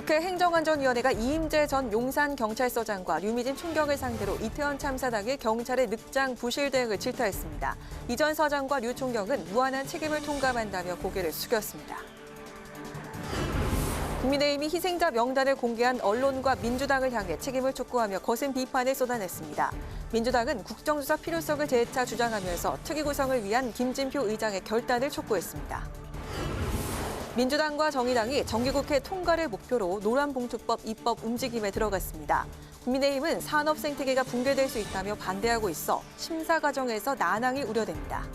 국회 행정안전위원회가 이임재 전 용산경찰서장과 류미진 총경을 상대로 이태원 참사 당일 경찰의 늑장 부실 대응을 질타했습니다. 이 전 서장과 류 총경은 무한한 책임을 통감한다며 고개를 숙였습니다. 국민의힘이 희생자 명단을 공개한 언론과 민주당을 향해 책임을 촉구하며 거센 비판을 쏟아냈습니다. 민주당은 국정조사 필요성을 재차 주장하면서 특위 구성을 위한 김진표 의장의 결단을 촉구했습니다. 민주당과 정의당이 정기국회 통과를 목표로 노란봉투법 입법 움직임에 들어갔습니다. 국민의힘은 산업생태계가 붕괴될 수 있다며 반대하고 있어 심사 과정에서 난항이 우려됩니다.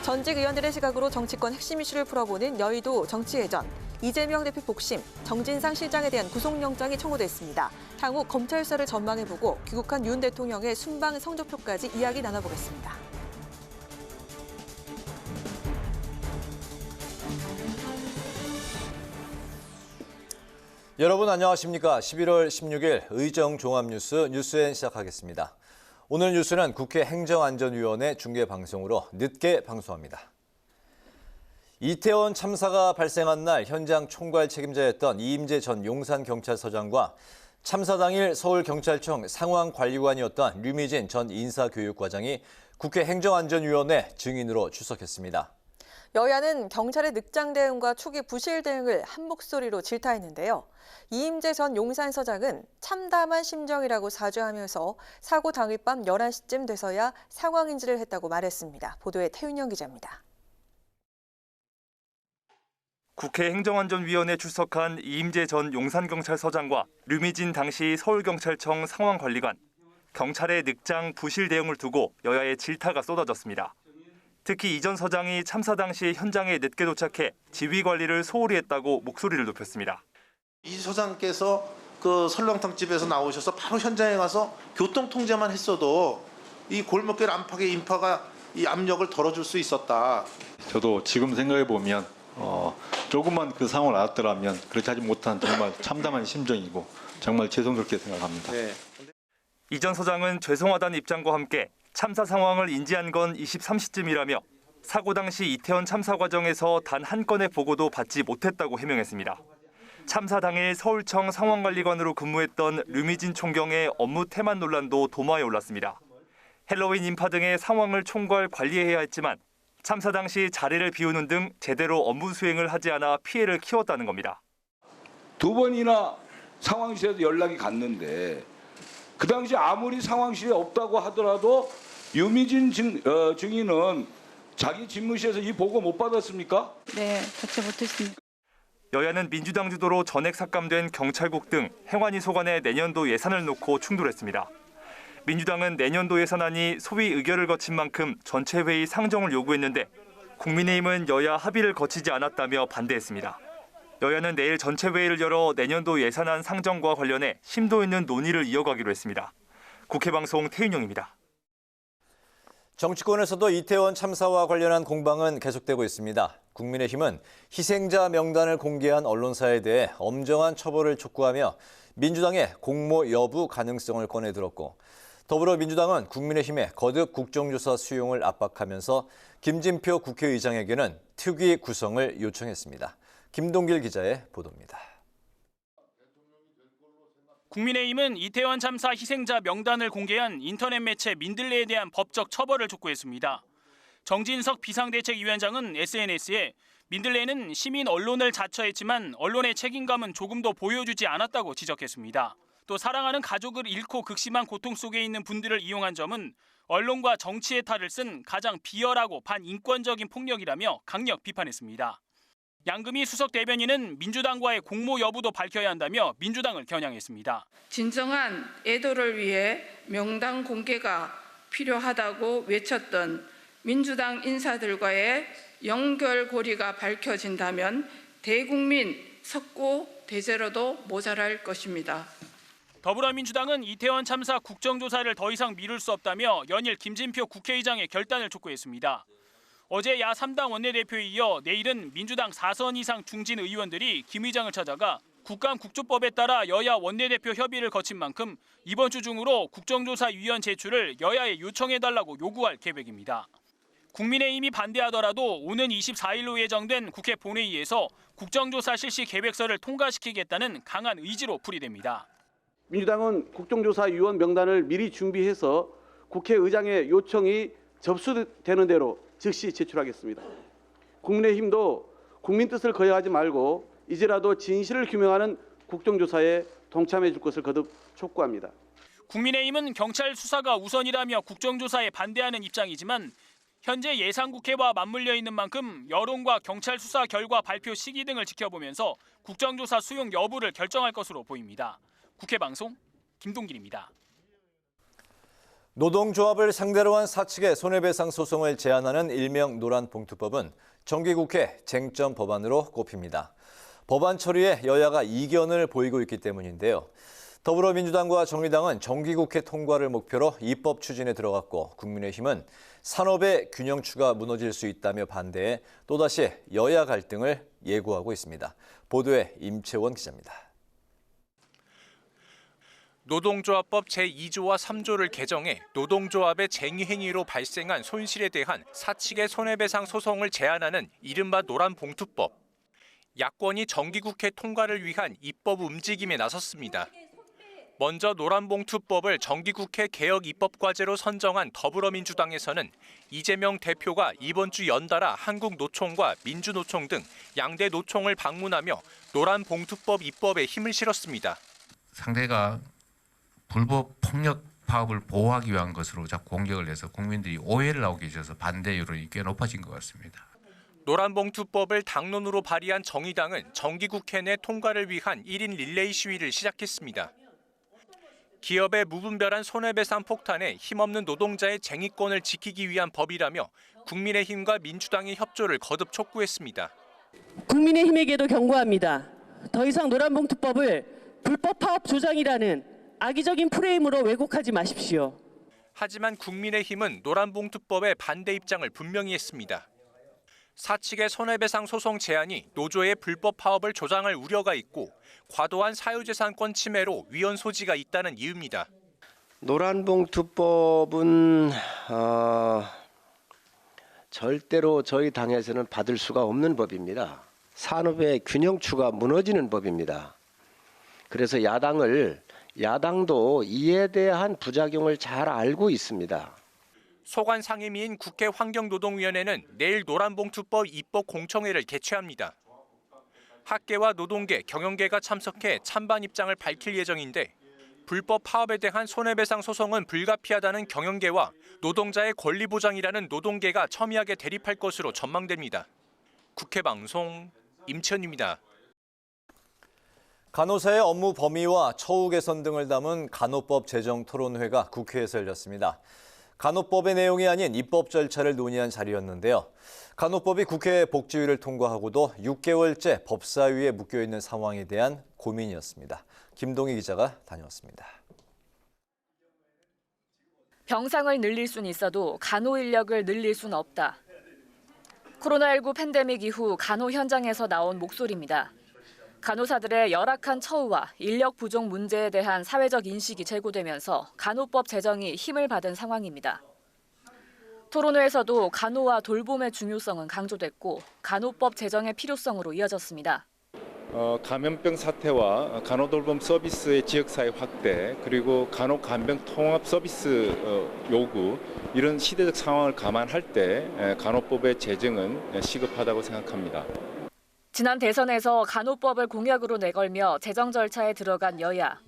전직 의원들의 시각으로 정치권 핵심 이슈를 풀어보는 여의도 정치회전. 이재명 대표 복심, 정진상 실장에 대한 구속영장이 청구됐습니다. 향후 검찰 수사를 전망해보고 귀국한 윤 대통령의 순방 성적표까지 이야기 나눠보겠습니다. 여러분 안녕하십니까? 11월 16일 의정종합뉴스 뉴스엔 시작하겠습니다. 오늘 뉴스는 국회 행정안전위원회 중계방송으로 늦게 방송합니다. 이태원 참사가 발생한 날 현장 총괄 책임자였던 이임재 전 용산경찰서장과 참사 당일 서울경찰청 상황관리관이었던 류미진 전 인사교육과장이 국회 행정안전위원회 증인으로 출석했습니다. 여야는 경찰의 늑장 대응과 초기 부실 대응을 한 목소리로 질타했는데요. 이임재 전 용산서장은 참담한 심정이라고 사죄하면서 사고 당일 밤 11시쯤 돼서야 상황 인지를 했다고 말했습니다. 보도에 태윤영 기자입니다. 국회 행정안전위원회에 출석한 이임재 전 용산경찰서장과 류미진 당시 서울경찰청 상황관리관, 경찰의 늑장 부실 대응을 두고 여야의 질타가 쏟아졌습니다. 특히 이 전 서장이 참사 당시 현장에 늦게 도착해 지휘 관리를 소홀히 했다고 목소리를 높였습니다. 이 서장께서 그 설렁탕집에서 나오셔서 바로 현장에 가서 교통 통제만 했어도 이 골목길 안팎의 인파가 이 압력을 덜어줄 수 있었다. 저도 지금 생각해 보면 조금만 그 상황을 알았더라면 그렇게 하지 못한 정말 참담한 심정이고 정말 죄송스럽게 생각합니다. 네. 이 전 서장은 죄송하다는 입장과 함께 참사 상황을 인지한 건 23시쯤이라며 사고 당시 이태원 참사 과정에서 단 한 건의 보고도 받지 못했다고 해명했습니다. 참사 당일 서울청 상황관리관으로 근무했던 류미진 총경의 업무 태만 논란도 도마에 올랐습니다. 헬로윈 인파 등의 상황을 총괄 관리해야 했지만 참사 당시 자리를 비우는 등 제대로 업무 수행을 하지 않아 피해를 키웠다는 겁니다. 2번이나 상황실에도 연락이 갔는데 그 당시 아무리 상황실에 없다고 하더라도 유미진 증인은 자기 집무실에서 이 보고 못 받았습니까? 네, 받지 못했습니다. 여야는 민주당 주도로 전액 삭감된 경찰국 등 행안위 소관의 내년도 예산을 놓고 충돌했습니다. 민주당은 내년도 예산안이 소위 의결을 거친 만큼 전체 회의 상정을 요구했는데 국민의힘은 여야 합의를 거치지 않았다며 반대했습니다. 여야는 내일 전체 회의를 열어 내년도 예산안 상정과 관련해 심도 있는 논의를 이어가기로 했습니다. 국회 방송 태윤영입니다. 정치권에서도 이태원 참사와 관련한 공방은 계속되고 있습니다. 국민의힘은 희생자 명단을 공개한 언론사에 대해 엄정한 처벌을 촉구하며 민주당의 공모 여부 가능성을 꺼내들었고 더불어민주당은 국민의힘의 거듭 국정조사 수용을 압박하면서 김진표 국회의장에게는 특위 구성을 요청했습니다. 김동길 기자의 보도입니다. 국민의힘은 이태원 참사 희생자 명단을 공개한 인터넷 매체 민들레에 대한 법적 처벌을 촉구했습니다. 정진석 비상대책위원장은 SNS에 민들레는 시민 언론을 자처했지만 언론의 책임감은 조금도 보여주지 않았다고 지적했습니다. 또 사랑하는 가족을 잃고 극심한 고통 속에 있는 분들을 이용한 점은 언론과 정치의 탈을 쓴 가장 비열하고 반인권적인 폭력이라며 강력 비판했습니다. 양금희 수석 대변인은 민주당과의 공모 여부도 밝혀야 한다며 민주당을 겨냥했습니다. 진정한 애도를 위해 명단 공개가 필요하다고 외쳤던 민주당 인사들과의 연결고리가 밝혀진다면 대국민 석고 대제로도 모자랄 것입니다. 더불어민주당은 이태원 참사 국정조사를 더 이상 미룰 수 없다며 연일 김진표 국회의장의 결단을 촉구했습니다. 어제 야 3당 원내대표에 이어 내일은 민주당 4선 이상 중진 의원들이 김 의장을 찾아가 국감국조법에 따라 여야 원내대표 협의를 거친 만큼 이번 주 중으로 국정조사위원 제출을 여야에 요청해달라고 요구할 계획입니다. 국민의힘이 반대하더라도 오는 24일로 예정된 국회 본회의에서 국정조사 실시 계획서를 통과시키겠다는 강한 의지로 풀이됩니다. 민주당은 국정조사위원 명단을 미리 준비해서 국회의장의 요청이 접수되는 대로 즉시 제출하겠습니다. 국민의힘도 국민 뜻을 거역하지 말고 이제라도 진실을 규명하는 국정조사에 동참해 줄 것을 거듭 촉구합니다. 국민의힘은 경찰 수사가 우선이라며 국정조사에 반대하는 입장이지만 현재 예상국회와 맞물려 있는 만큼 여론과 경찰 수사 결과 발표 시기 등을 지켜보면서 국정조사 수용 여부를 결정할 것으로 보입니다. 국회 방송 김동길입니다. 노동조합을 상대로 한 사측의 손해배상 소송을 제한하는 일명 노란봉투법은 정기국회 쟁점 법안으로 꼽힙니다. 법안 처리에 여야가 이견을 보이고 있기 때문인데요. 더불어민주당과 정의당은 정기국회 통과를 목표로 입법 추진에 들어갔고 국민의힘은 산업의 균형추가 무너질 수 있다며 반대해 또다시 여야 갈등을 예고하고 있습니다. 보도에 임채원 기자입니다. 노동조합법 제2조와 3조를 개정해 노동조합의 쟁의행위로 발생한 손실에 대한 사측의 손해배상 소송을 제한하는 이른바 노란봉투법. 야권이 정기국회 통과를 위한 입법 움직임에 나섰습니다. 먼저 노란봉투법을 정기국회 개혁 입법과제로 선정한 더불어민주당에서는 이재명 대표가 이번 주 연달아 한국노총과 민주노총 등 양대 노총을 방문하며 노란봉투법 입법에 힘을 실었습니다. 상대가 불법 폭력 파업을 보호하기 위한 것으로 자꾸 공격을 해서 국민들이 오해를 하고 계셔서 반대 여론이 꽤 높아진 것 같습니다. 노란봉투법을 당론으로 발의한 정의당은 정기국회 내 통과를 위한 1인 릴레이 시위를 시작했습니다. 기업의 무분별한 손해배상 폭탄에 힘없는 노동자의 쟁의권을 지키기 위한 법이라며 국민의힘과 민주당의 협조를 거듭 촉구했습니다. 국민의힘에게도 경고합니다. 더 이상 노란봉투법을 불법 파업 조장이라는 악의적인 프레임으로 왜곡하지 마십시오. 하지만 국민의힘은 노란봉투법에 반대 입장을 분명히 했습니다. 사측의 손해배상 소송 제한이 노조의 불법 파업을 조장할 우려가 있고 과도한 사유재산권 침해로 위헌 소지가 있다는 이유입니다. 노란봉투법은 절대로 저희 당에서는 받을 수가 없는 법입니다. 산업의 균형추가 무너지는 법입니다. 그래서 야당도 이에 대한 부작용을 잘 알고 있습니다. 소관 상임위인 국회 환경노동위원회는 내일 노란봉투법 입법 공청회를 개최합니다. 학계와 노동계, 경영계가 참석해 찬반 입장을 밝힐 예정인데 불법 파업에 대한 손해배상 소송은 불가피하다는 경영계와 노동자의 권리 보장이라는 노동계가 첨예하게 대립할 것으로 전망됩니다. 국회 방송 임채원입니다. 간호사의 업무 범위와 처우 개선 등을 담은 간호법 제정 토론회가 국회에서 열렸습니다. 간호법의 내용이 아닌 입법 절차를 논의한 자리였는데요. 간호법이 국회 복지위를 통과하고도 6개월째 법사위에 묶여있는 상황에 대한 고민이었습니다. 김동희 기자가 다녀왔습니다. 병상을 늘릴 수는 있어도 간호 인력을 늘릴 수는 없다. 코로나19 팬데믹 이후 간호 현장에서 나온 목소리입니다. 간호사들의 열악한 처우와 인력 부족 문제에 대한 사회적 인식이 제고되면서 간호법 제정이 힘을 받은 상황입니다. 토론회에서도 간호와 돌봄의 중요성은 강조됐고 간호법 제정의 필요성으로 이어졌습니다. 감염병 사태와 간호돌봄 서비스의 지역사회 확대 그리고 간호간병 통합 서비스 요구 이런 시대적 상황을 감안할 때 간호법의 제정은 시급하다고 생각합니다. 지난 대선에서 간호법을 공약으로 내걸며 제정 절차에 들어간 여야.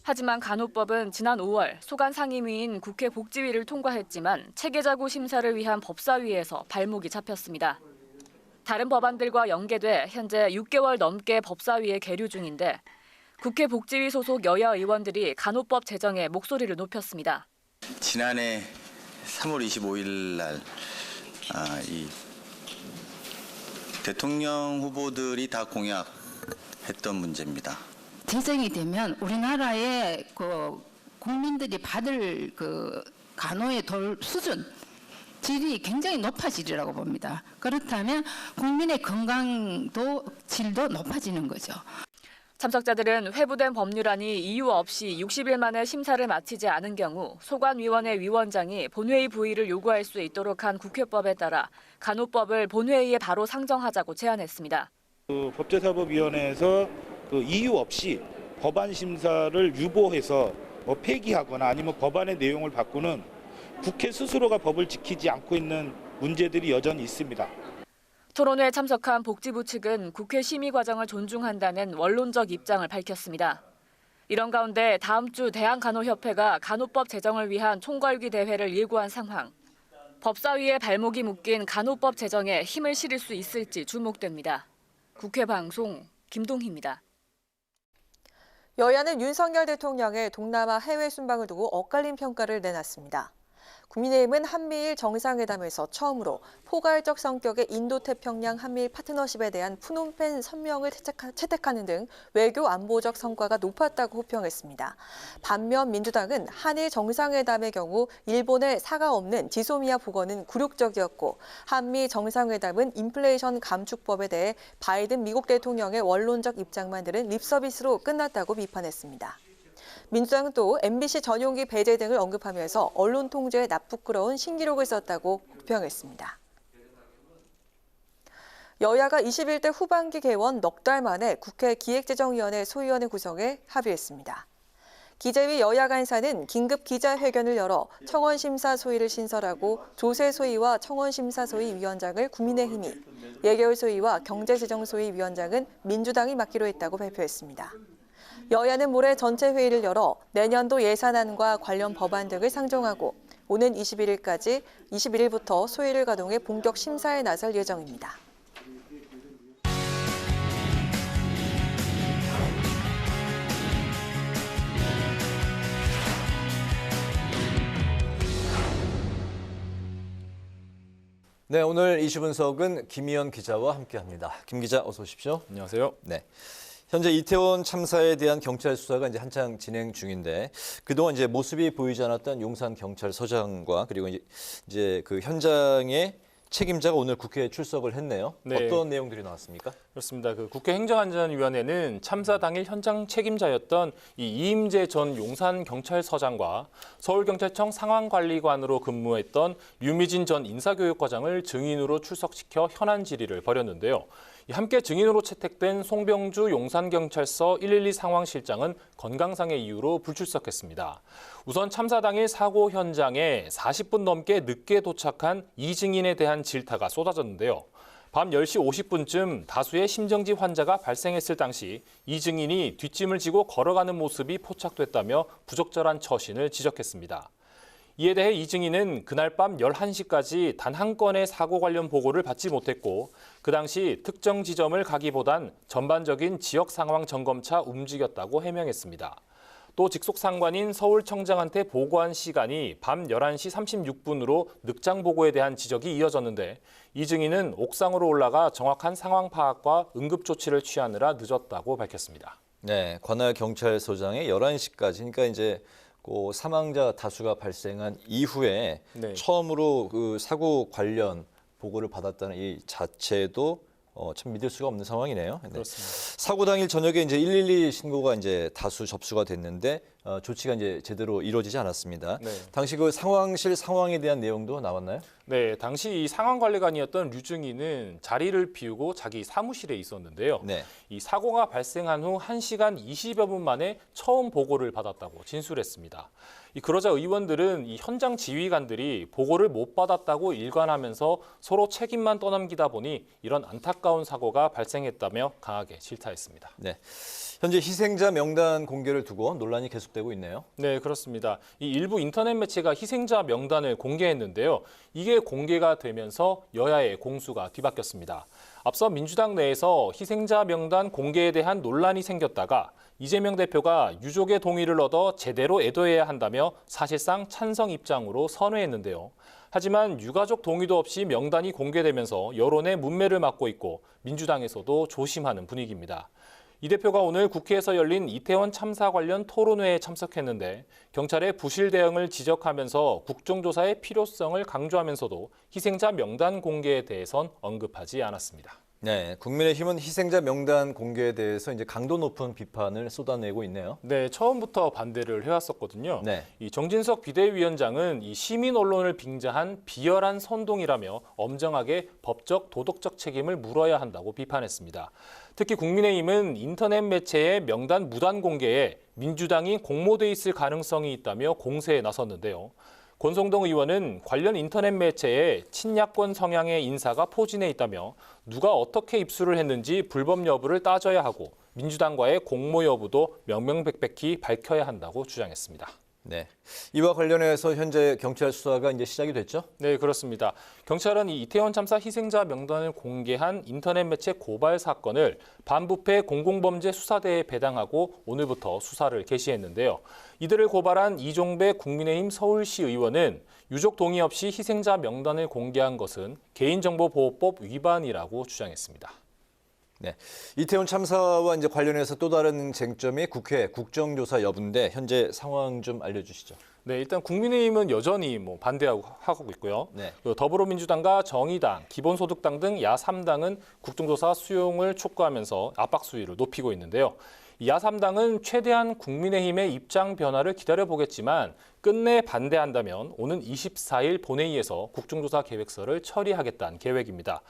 하지만 간호법은 지난 5월 소관상임위인 국회 복지위를 통과했지만 체계자구 심사를 위한 법사위에서 발목이 잡혔습니다. 다른 법안들과 연계돼 현재 6개월 넘게 법사위에 계류 중인데 국회 복지위 소속 여야 의원들이 간호법 제정에 목소리를 높였습니다. 지난해 3월 25일 날 이 대통령 후보들이 다 공약했던 문제입니다. 제정이 되면 우리나라의 국민들이 받을 간호의 수준, 질이 굉장히 높아지리라고 봅니다. 그렇다면 국민의 건강도 질도 높아지는 거죠. 참석자들은 회부된 법률안이 이유 없이 60일 만에 심사를 마치지 않은 경우 소관위원회 위원장이 본회의 부의를 요구할 수 있도록 한 국회법에 따라 간호법을 본회의에 바로 상정하자고 제안했습니다. 법제사법위원회에서 이유 없이 법안 심사를 유보해서 폐기하거나 아니면 법안의 내용을 바꾸는 국회 스스로가 법을 지키지 않고 있는 문제들이 여전히 있습니다. 토론회에 참석한 복지부 측은 국회 심의 과정을 존중한다는 원론적 입장을 밝혔습니다. 이런 가운데 다음 주 대한간호협회가 간호법 제정을 위한 총괄기 대회를 예고한 상황. 법사위에 발목이 묶인 간호법 제정에 힘을 실을 수 있을지 주목됩니다. 국회 방송 김동희입니다. 여야는 윤석열 대통령의 동남아 해외 순방을 두고 엇갈린 평가를 내놨습니다. 국민의힘은 한미일 정상회담에서 처음으로 포괄적 성격의 인도태평양 한미일 파트너십에 대한 푸놈펜 선명을 채택하는 등 외교 안보적 성과가 높았다고 호평했습니다. 반면 민주당은 한일 정상회담의 경우 일본의 사과 없는 지소미아 복원은 굴욕적이었고 한미 정상회담은 인플레이션 감축법에 대해 바이든 미국 대통령의 원론적 입장만 들은 립서비스로 끝났다고 비판했습니다. 민주당은 또 MBC 전용기 배제 등을 언급하면서 언론 통제에 나쁘끄러운 신기록을 썼다고 호평했습니다. 여야가 21대 후반기 개원 넉 달 만에 국회 기획재정위원회 소위원회 구성에 합의했습니다. 기재위 여야 간사는 긴급 기자회견을 열어 청원심사 소위를 신설하고 조세 소위와 청원심사 소위 위원장을 국민의힘이, 예결 소위와 경제재정 소위 위원장은 민주당이 맡기로 했다고 발표했습니다. 여야는 모레 전체 회의를 열어 내년도 예산안과 관련 법안 등을 상정하고 오는 21일부터 소위를 가동해 본격 심사에 나설 예정입니다. 네, 오늘 이슈 분석은 김희연 기자와 함께합니다. 김 기자, 어서 오십시오. 안녕하세요. 네. 현재 이태원 참사에 대한 경찰 수사가 이제 한창 진행 중인데 그동안 이제 모습이 보이지 않았던 용산 경찰서장과 그리고 이제 그 현장의 책임자가 오늘 국회에 출석을 했네요. 네. 어떤 내용들이 나왔습니까? 그렇습니다. 그 국회 행정안전위원회는 참사 당일 현장 책임자였던 이임재 전 용산 경찰서장과 서울경찰청 상황관리관으로 근무했던 류미진 전 인사교육과장을 증인으로 출석시켜 현안 질의를 벌였는데요. 함께 증인으로 채택된 송병주 용산경찰서 112 상황실장은 건강상의 이유로 불출석했습니다. 우선 참사 당일 사고 현장에 40분 넘게 늦게 도착한 이 증인에 대한 질타가 쏟아졌는데요. 밤 10시 50분쯤 다수의 심정지 환자가 발생했을 당시 이 증인이 뒷짐을 지고 걸어가는 모습이 포착됐다며 부적절한 처신을 지적했습니다. 이에 대해 이 증인은 그날 밤 11시까지 단 한 건의 사고 관련 보고를 받지 못했고 그 당시 특정 지점을 가기보단 전반적인 지역 상황 점검차 움직였다고 해명했습니다. 또 직속 상관인 서울청장한테 보고한 시간이 밤 11시 36분으로 늑장 보고에 대한 지적이 이어졌는데 이 증인은 옥상으로 올라가 정확한 상황 파악과 응급 조치를 취하느라 늦었다고 밝혔습니다. 네, 관할 경찰서장의 11시까지 그러니까 이제 그 사망자 다수가 발생한 이후에 네. 처음으로 그 사고 관련 보고를 받았다는 이 자체도 참 믿을 수가 없는 상황이네요. 네. 그렇습니다. 사고 당일 저녁에 이제 112 신고가 이제 다수 접수가 됐는데 조치가 이제 제대로 이루어지지 않았습니다. 네. 당시 그 상황실 상황에 대한 내용도 나왔나요? 네, 당시 이 상황관리관이었던 류 증인은 자리를 비우고 자기 사무실에 있었는데요. 네. 이 사고가 발생한 후 1시간 20여 분 만에 처음 보고를 받았다고 진술했습니다. 그러자 의원들은 이 현장 지휘관들이 보고를 못 받았다고 일관하면서 서로 책임만 떠넘기다 보니 이런 안타까운 사고가 발생했다며 강하게 질타했습니다. 네. 현재 희생자 명단 공개를 두고 논란이 계속되고 있네요. 네, 그렇습니다. 이 일부 인터넷 매체가 희생자 명단을 공개했는데요. 이게 공개가 되면서 여야의 공수가 뒤바뀌었습니다. 앞서 민주당 내에서 희생자 명단 공개에 대한 논란이 생겼다가 이재명 대표가 유족의 동의를 얻어 제대로 애도해야 한다며 사실상 찬성 입장으로 선회했는데요. 하지만 유가족 동의도 없이 명단이 공개되면서 여론의 문매를 맞고 있고 민주당에서도 조심하는 분위기입니다. 이 대표가 오늘 국회에서 열린 이태원 참사 관련 토론회에 참석했는데 경찰의 부실 대응을 지적하면서 국정조사의 필요성을 강조하면서도 희생자 명단 공개에 대해선 언급하지 않았습니다. 네, 국민의힘은 희생자 명단 공개에 대해서 이제 강도 높은 비판을 쏟아내고 있네요. 네, 처음부터 반대를 해왔었거든요. 네. 이 정진석 비대위원장은 이 시민 언론을 빙자한 비열한 선동이라며 엄정하게 법적, 도덕적 책임을 물어야 한다고 비판했습니다. 특히 국민의힘은 인터넷 매체의 명단 무단 공개에 민주당이 공모돼 있을 가능성이 있다며 공세에 나섰는데요. 권성동 의원은 관련 인터넷 매체에 친야권 성향의 인사가 포진해 있다며 누가 어떻게 입수를 했는지 불법 여부를 따져야 하고 민주당과의 공모 여부도 명명백백히 밝혀야 한다고 주장했습니다. 네, 이와 관련해서 현재 경찰 수사가 이제 시작이 됐죠? 네, 그렇습니다. 경찰은 이 이태원 참사 희생자 명단을 공개한 인터넷 매체 고발 사건을 반부패 공공범죄 수사대에 배당하고 오늘부터 수사를 개시했는데요. 이들을 고발한 이종배 국민의힘 서울시 의원은 유족 동의 없이 희생자 명단을 공개한 것은 개인정보보호법 위반이라고 주장했습니다. 네, 이태원 참사와 이제 관련해서 또 다른 쟁점이 국회 국정조사 여부인데 현재 상황 좀 알려주시죠. 네, 일단 국민의힘은 여전히 반대하고 있고요. 네. 더불어민주당과 정의당, 기본소득당 등 야3당은 국정조사 수용을 촉구하면서 압박 수위를 높이고 있는데요. 야3당은 최대한 국민의힘의 입장 변화를 기다려보겠지만 끝내 반대한다면 오는 24일 본회의에서 국정조사 계획서를 처리하겠다는 계획입니다.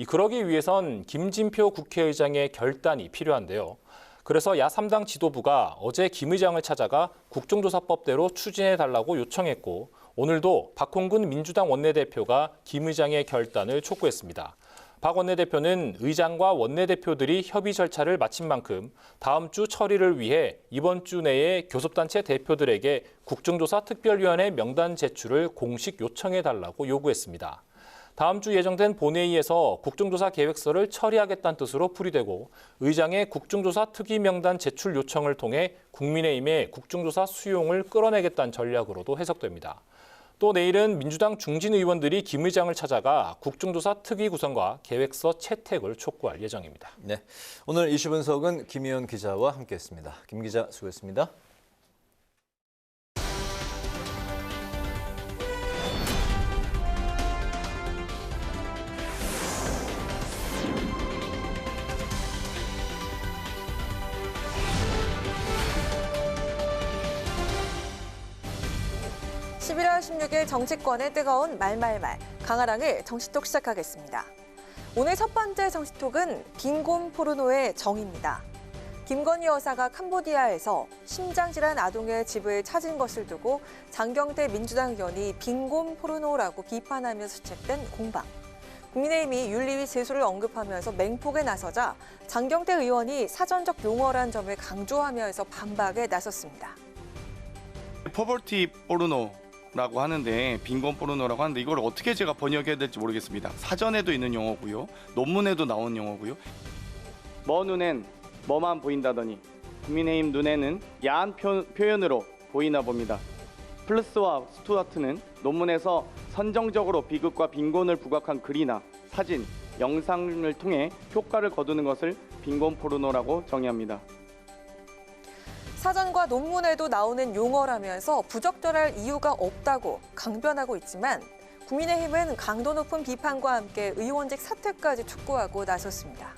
그러기 위해선 김진표 국회의장의 결단이 필요한데요. 그래서 야3당 지도부가 어제 김 의장을 찾아가 국정조사법대로 추진해달라고 요청했고 오늘도 박홍근 민주당 원내대표가 김 의장의 결단을 촉구했습니다. 박 원내대표는 의장과 원내대표들이 협의 절차를 마친 만큼 다음 주 처리를 위해 이번 주 내에 교섭단체 대표들에게 국정조사 특별위원회 명단 제출을 공식 요청해달라고 요구했습니다. 다음 주 예정된 본회의에서 국정조사 계획서를 처리하겠다는 뜻으로 풀이되고 의장의 국정조사 특위 명단 제출 요청을 통해 국민의힘의 국정조사 수용을 끌어내겠다는 전략으로도 해석됩니다. 또 내일은 민주당 중진 의원들이 김 의장을 찾아가 국정조사 특위 구성과 계획서 채택을 촉구할 예정입니다. 네, 오늘 이슈 분석은 김희연 기자와 함께했습니다. 김 기자 수고했습니다. (11월 16일) 정치권의 뜨거운 말말말 강하랑의 정치톡 시작하겠습니다. 오늘 첫 번째 정치톡은 빈곤 포르노의 정의입니다. 김건희 여사가 캄보디아에서 심장질환 아동의 집을 찾은 것을 두고 장경태 민주당 의원이 빈곤 포르노라고 비판하면서 시작된 공방. 국민의힘이 윤리위 제소를 언급하면서 맹폭에 나서자 장경태 의원이 사전적 용어란 점을 강조하면서 반박에 나섰습니다. 포버티 포르노라고 하는데 빈곤 포르노라고 하는데 이걸 어떻게 제가 번역해야 될지 모르겠습니다. 사전에도 있는 용어고요. 논문에도 나온 용어고요. 뭐 눈엔 뭐만 보인다더니 국민의힘 눈에는 야한 표현으로 보이나 봅니다. 플러스와 스튜어트는 논문에서 선정적으로 비극과 빈곤을 부각한 글이나 사진, 영상을 통해 효과를 거두는 것을 빈곤 포르노라고 정의합니다. 사전과 논문에도 나오는 용어라면서 부적절할 이유가 없다고 강변하고 있지만 국민의힘은 강도 높은 비판과 함께 의원직 사퇴까지 촉구하고 나섰습니다.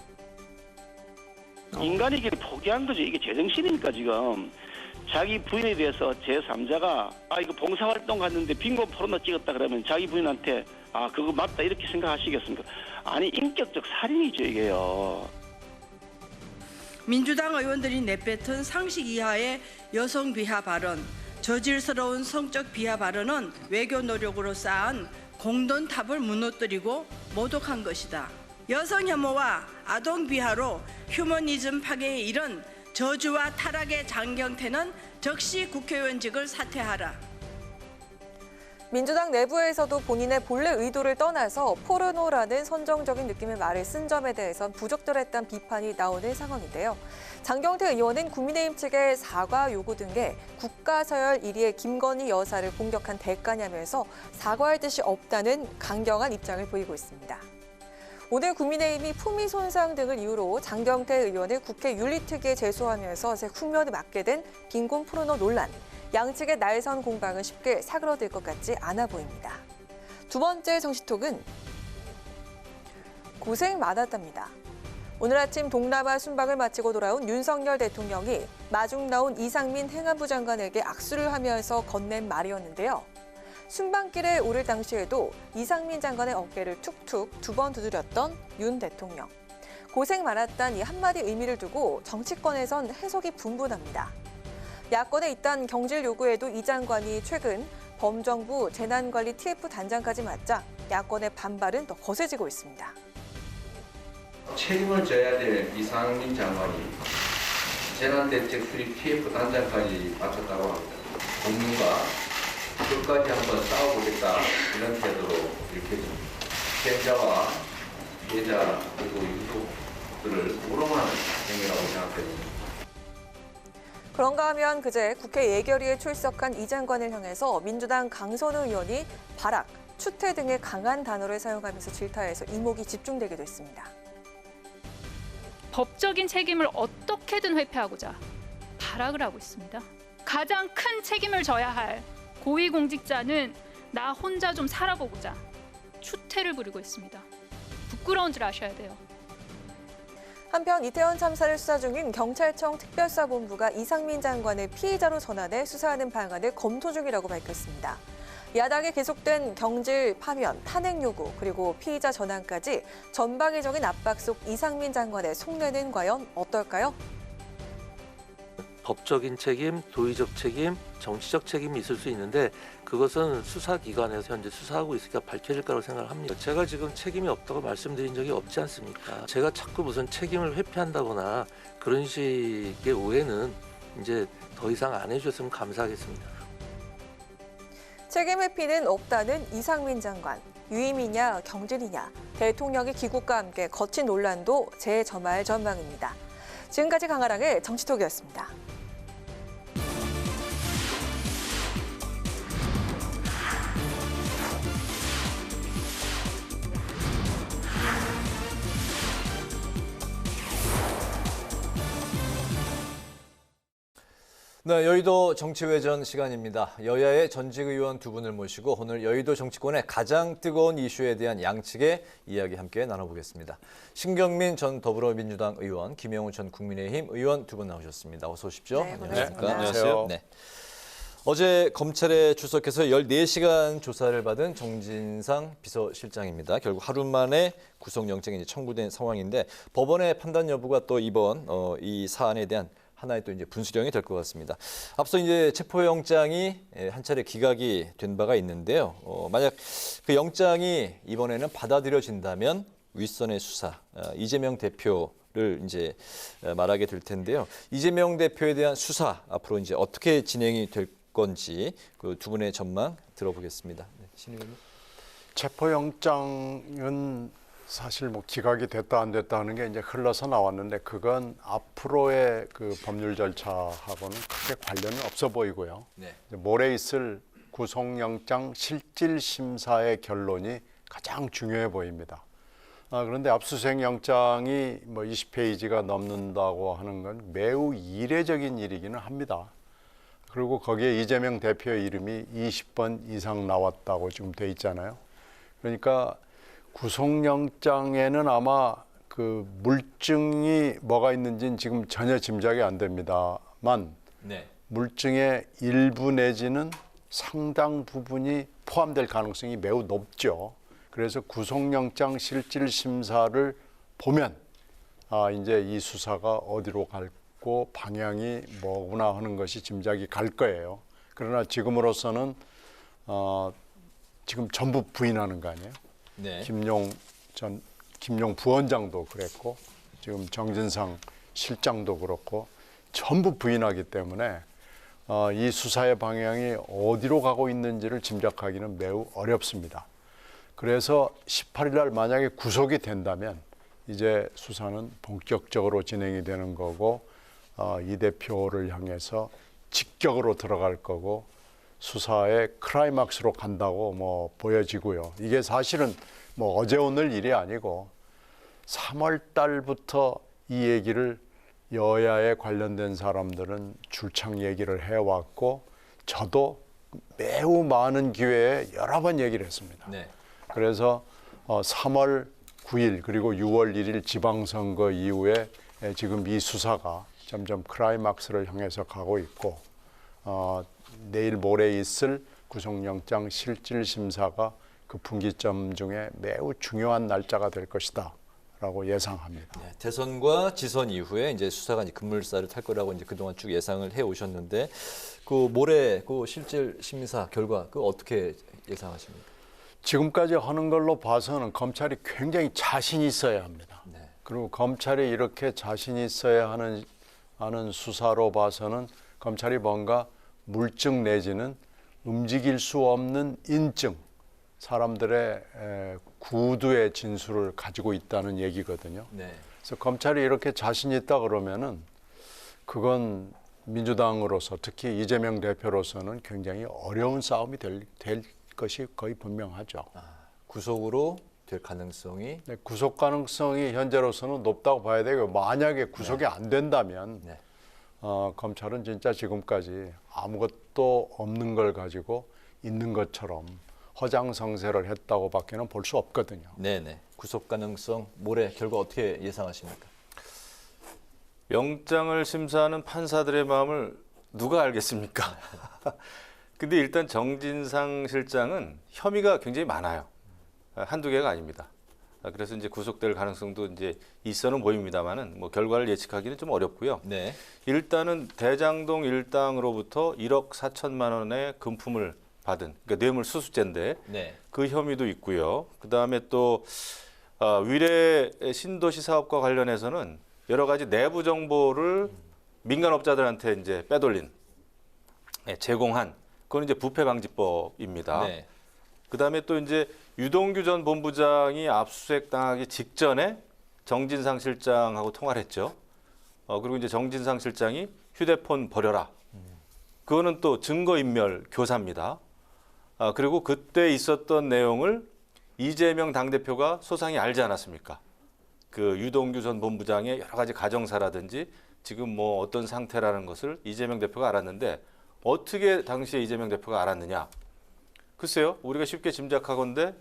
인간이 이게 포기한 거죠. 이게 제정신이니까 지금. 자기 부인에 대해서 제3자가 이거 봉사활동 갔는데 빈곤 포르노 찍었다 그러면 자기 부인한테 그거 맞다 이렇게 생각하시겠습니까? 아니 인격적 살인이죠 이게요. 민주당 의원들이 내뱉은 상식 이하의 여성 비하 발언, 저질스러운 성적 비하 발언은 외교 노력으로 쌓은 공돈탑을 무너뜨리고 모독한 것이다. 여성 혐오와 아동 비하로 휴머니즘 파괴에 이른 저주와 타락의 장경태는 즉시 국회의원직을 사퇴하라. 민주당 내부에서도 본인의 본래 의도를 떠나서 포르노라는 선정적인 느낌의 말을 쓴 점에 대해선 부적절했다는 비판이 나오는 상황인데요. 장경태 의원은 국민의힘 측의 사과 요구 등의 국가서열 1위의 김건희 여사를 공격한 대가냐면서 사과할 뜻이 없다는 강경한 입장을 보이고 있습니다. 오늘 국민의힘이 품위 손상 등을 이유로 장경태 의원을 국회 윤리특위에 제소하면서 새 국면을 맞게 된 빈곤 포르노 논란. 양측의 날선 공방은 쉽게 사그러들 것 같지 않아 보입니다. 두 번째 정치톡은 고생 많았답니다. 오늘 아침 동남아 순방을 마치고 돌아온 윤석열 대통령이 마중 나온 이상민 행안부 장관에게 악수를 하면서 건넨 말이었는데요. 순방길에 오를 당시에도 이상민 장관의 어깨를 툭툭 2번 두드렸던 윤 대통령. 고생 많았단 이 한마디 의미를 두고 정치권에선 해석이 분분합니다. 야권의 이딴 경질 요구에도 이 장관이 최근 범정부 재난관리 TF 단장까지 맡자 야권의 반발은 더 거세지고 있습니다. 책임을 져야 될 이상민 장관이 재난대책 수립 TF 단장까지 맡았다고 합니다. 국민과 끝까지 한번 싸워보겠다 이런 태도로 읽혀집니다. 피해자와 피해자 그리고 유족들을 우롱하는 행위라고 생각됩니다. 그런가 하면 그제 국회 예결위에 출석한 이 장관을 향해서 민주당 강선우 의원이 발악, 추태 등의 강한 단어를 사용하면서 질타해서 이목이 집중되기도 했습니다. 법적인 책임을 어떻게든 회피하고자 발악을 하고 있습니다. 가장 큰 책임을 져야 할 고위공직자는 나 혼자 좀 살아보고자 추태를 부리고 있습니다. 부끄러운 줄 아셔야 돼요. 한편 이태원 참사를 수사 중인 경찰청 특별수사본부가 이상민 장관을 피의자로 전환해 수사하는 방안을 검토 중이라고 밝혔습니다. 야당의 계속된 경질 파면, 탄핵 요구, 그리고 피의자 전환까지 전방위적인 압박 속 이상민 장관의 속내는 과연 어떨까요? 법적인 책임, 도의적 책임, 정치적 책임이 있을 수 있는데 그것은 수사기관에서 현재 수사하고 있으니까 밝혀질 거라고 생각을 합니다. 제가 지금 책임이 없다고 말씀드린 적이 없지 않습니까? 제가 자꾸 무슨 책임을 회피한다거나 그런 식의 오해는 이제 더 이상 안 해주셨으면 감사하겠습니다. 책임 회피는 없다는 이상민 장관. 유임이냐 경질이냐 대통령의 귀국과 함께 거친 논란도 재점할 전망입니다. 지금까지 강아랑의 정치톡이었습니다. 네, 여의도 정치회전 시간입니다. 여야의 전직 의원 두 분을 모시고 오늘 여의도 정치권의 가장 뜨거운 이슈에 대한 양측의 이야기 함께 나눠보겠습니다. 신경민 전 더불어민주당 의원, 김영우 전 국민의힘 의원 두 분 나오셨습니다. 어서 오십시오. 네, 안녕하십니까. 안녕하세요. 네. 어제 검찰에 출석해서 14시간 조사를 받은 정진상 비서실장입니다. 결국 하루 만에 구속영장이 청구된 상황인데 법원의 판단 여부가 또 이번 이 사안에 대한 하나의 또 이제 분수령이 될 것 같습니다. 앞서 이제 체포영장이 한 차례 기각이 된 바가 있는데요. 만약 그 영장이 이번에는 받아들여진다면 윗선의 수사, 이재명 대표를 이제 말하게 될 텐데요. 이재명 대표에 대한 수사 앞으로 이제 어떻게 진행이 될 건지 그 두 분의 전망 들어보겠습니다. 네, 신 의원님. 체포영장은 사실 뭐 기각이 됐다 안 됐다 하는 게 이제 흘러서 나왔는데 그건 앞으로의 그 법률 절차하고는 크게 관련은 없어 보이고요. 네. 모레 있을 구속영장 실질 심사의 결론이 가장 중요해 보입니다. 그런데 압수수색 영장이 뭐 20페이지가 넘는다고 하는 건 매우 이례적인 일이기는 합니다. 그리고 거기에 이재명 대표의 이름이 20번 이상 나왔다고 지금 돼 있잖아요. 그러니까 구속영장에는 아마 그 물증이 뭐가 있는지는 지금 전혀 짐작이 안 됩니다만 네. 물증의 일부 내지는 상당 부분이 포함될 가능성이 매우 높죠. 그래서 구속영장 실질 심사를 보면 이제 이 수사가 어디로 갈고 방향이 뭐구나 하는 것이 짐작이 갈 거예요. 그러나 지금으로서는 지금 전부 부인하는 거 아니에요? 네. 김용 부원장도 그랬고 지금 정진상 실장도 그렇고 전부 부인하기 때문에 이 수사의 방향이 어디로 가고 있는지를 짐작하기는 매우 어렵습니다. 그래서 18일 날 만약에 구속이 된다면 이제 수사는 본격적으로 진행이 되는 거고 이 대표를 향해서 직격으로 들어갈 거고 수사의 클라이막스로 간다고 뭐 보여지고요. 이게 사실은 뭐 어제 오늘 일이 아니고 3월 달부터 이 얘기를 여야에 관련된 사람들은 줄창 얘기를 해왔고 저도 매우 많은 기회에 여러 번 얘기를 했습니다. 네. 그래서 3월 9일 그리고 6월 1일 지방선거 이후에 지금 이 수사가 점점 클라이막스를 향해서 가고 있고 내일 모레 있을 구속영장 실질심사가 그 분기점 중에 매우 중요한 날짜가 될 것이다 라고 예상합니다. 네, 대선과 지선 이후에 이제 수사가 이제 급물살을 탈 거라고 이제 그동안 쭉 예상을 해 오셨는데 그 모레 그 실질 심사 결과 그 어떻게 예상하십니까? 지금까지 하는 걸로 봐서는 검찰이 굉장히 자신 있어야 합니다. 네. 그리고 검찰이 이렇게 자신 있어야 하는 수사로 봐서는 검찰이 뭔가 물증 내지는 움직일 수 없는 인증, 사람들의 구두의 진술을 가지고 있다는 얘기거든요. 네. 그래서 검찰이 이렇게 자신 있다 그러면은 그건 민주당으로서 특히 이재명 대표로서는 굉장히 어려운 싸움이 될 것이 거의 분명하죠. 구속으로 될 가능성이? 네, 구속 가능성이 현재로서는 높다고 봐야 되고 만약에 구속이 안 된다면 검찰은 진짜 지금까지 아무것도 없는 걸 가지고 있는 것처럼 허장성세를 했다고 밖에는 볼 수 없거든요. 네네. 구속 가능성 모레 결과 어떻게 예상하십니까? 영장을 심사하는 판사들의 마음을 누가 알겠습니까? 근데 일단 정진상 실장은 혐의가 굉장히 많아요. 한두 개가 아닙니다. 그래서 이제 구속될 가능성도 이제 있어는 보입니다만은 뭐 결과를 예측하기는 좀 어렵고요. 네. 일단은 대장동 일당으로부터 1억 4천만 원의 금품을 받은, 그러니까 뇌물 수수죄인데 네. 그 혐의도 있고요. 그 다음에 또 위례 신도시 사업과 관련해서는 여러 가지 내부 정보를 민간업자들한테 이제 빼돌린, 제공한, 그건 이제 부패방지법입니다. 네. 그 다음에 또 이제 유동규 전 본부장이 압수수색 당하기 직전에 정진상 실장하고 통화를 했죠. 그리고 이제 정진상 실장이 휴대폰 버려라. 그거는 또 증거인멸 교사입니다. 그리고 그때 있었던 내용을 이재명 당대표가 소상히 알지 않았습니까? 그 유동규 전 본부장의 여러 가지 가정사라든지 지금 뭐 어떤 상태라는 것을 이재명 대표가 알았는데 어떻게 당시에 이재명 대표가 알았느냐? 글쎄요, 우리가 쉽게 짐작하건대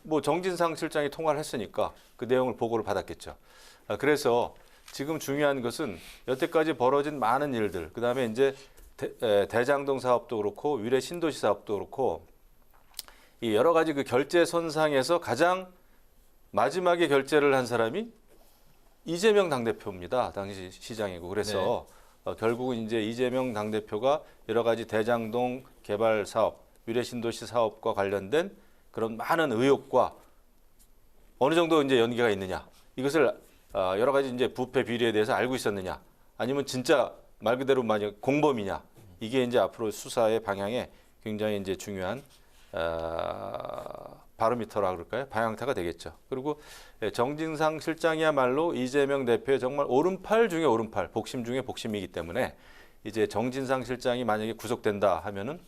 뭐 정진상 실장이 통화를 했으니까 그 내용을 보고를 받았겠죠. 그래서 지금 중요한 것은 여태까지 벌어진 많은 일들, 그 다음에 이제 대장동 사업도 그렇고 위례 신도시 사업도 그렇고 이 여러 가지 그 결제 선상에서 가장 마지막에 결제를 한 사람이 이재명 당대표입니다. 당시 시장이고. 그래서 결국은 이제 이재명 당대표가 여러 가지 대장동 개발 사업, 위례 신도시 사업과 관련된 그런 많은 의혹과 어느 정도 이제 연계가 있느냐, 이것을 여러 가지 이제 부패 비리에 대해서 알고 있었느냐, 아니면 진짜 말 그대로 만약 공범이냐, 이게 이제 앞으로 수사의 방향에 굉장히 이제 중요한 바로미터라 그럴까요? 방향타가 되겠죠. 그리고 정진상 실장이야말로 이재명 대표의 정말 오른팔 중에 오른팔, 복심 중에 복심이기 때문에 이제 정진상 실장이 만약에 구속된다 하면은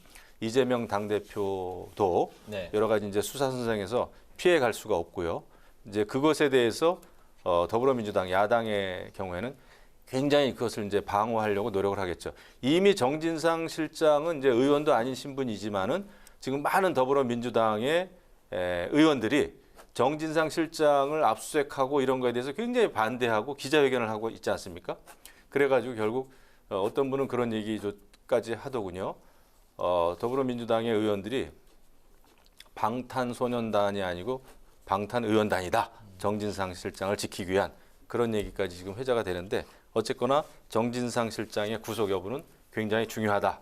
이재명 당대표도 여러 가지 이제 수사 선상에서 피해 갈 수가 없고요. 이제 그것에 대해서 더불어민주당 야당의 경우에는 굉장히 그것을 이제 방어하려고 노력을 하겠죠. 이미 정진상 실장은 이제 의원도 아닌 신분이지만은 지금 많은 더불어민주당의 의원들이 정진상 실장을 압수수색하고 이런 거에 대해서 굉장히 반대하고 기자회견을 하고 있지 않습니까? 그래가지고 결국 어떤 분은 그런 얘기까지 하더군요. 더불어민주당의 의원들이 방탄소년단이 아니고 방탄의원단이다. 정진상 실장을 지키기 위한 그런 얘기까지 지금 회자가 되는데 어쨌거나 정진상 실장의 구속 여부는 굉장히 중요하다.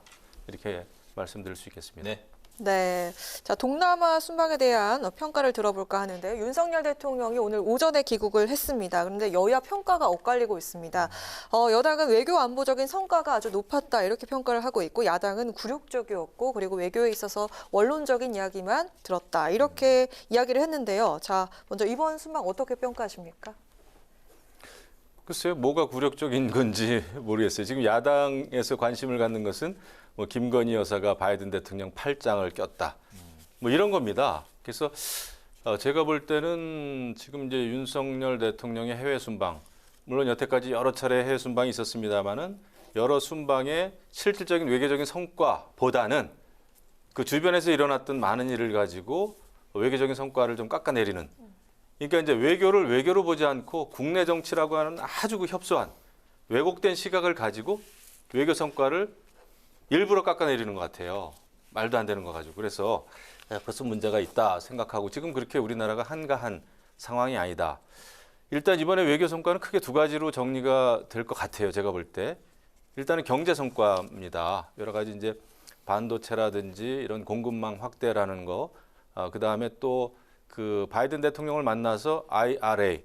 이렇게 말씀드릴 수 있겠습니다. 네. 자, 동남아 순방에 대한 평가를 들어볼까 하는데요. 윤석열 대통령이 오늘 오전에 귀국을 했습니다. 그런데 여야 평가가 엇갈리고 있습니다. 여당은 외교 안보적인 성과가 아주 높았다 이렇게 평가를 하고 있고 야당은 굴욕적이었고 그리고 외교에 있어서 원론적인 이야기만 들었다 이렇게 이야기를 했는데요. 자, 먼저 이번 순방 어떻게 평가하십니까? 글쎄요, 뭐가 굴욕적인 건지 모르겠어요. 지금 야당에서 관심을 갖는 것은 뭐 김건희 여사가 바이든 대통령 팔짱을 꼈다. 뭐 이런 겁니다. 그래서 제가 볼 때는 지금 이제 윤석열 대통령의 해외 순방, 물론 여태까지 여러 차례 해외 순방이 있었습니다만은 여러 순방의 실질적인 외교적인 성과보다는 그 주변에서 일어났던 많은 일을 가지고 외교적인 성과를 좀 깎아내리는 그러니까 이제 외교를 외교로 보지 않고 국내 정치라고 하는 아주 그 협소한 왜곡된 시각을 가지고 외교 성과를 일부러 깎아내리는 것 같아요. 말도 안 되는 거 가지고. 그래서 벌써 문제가 있다 생각하고 지금 그렇게 우리나라가 한가한 상황이 아니다. 일단 이번에 외교 성과는 크게 두 가지로 정리가 될 것 같아요. 제가 볼 때. 일단은 경제 성과입니다. 여러 가지 이제 반도체라든지 이런 공급망 확대라는 거, 그다음에 또 그 바이든 대통령을 만나서 IRA,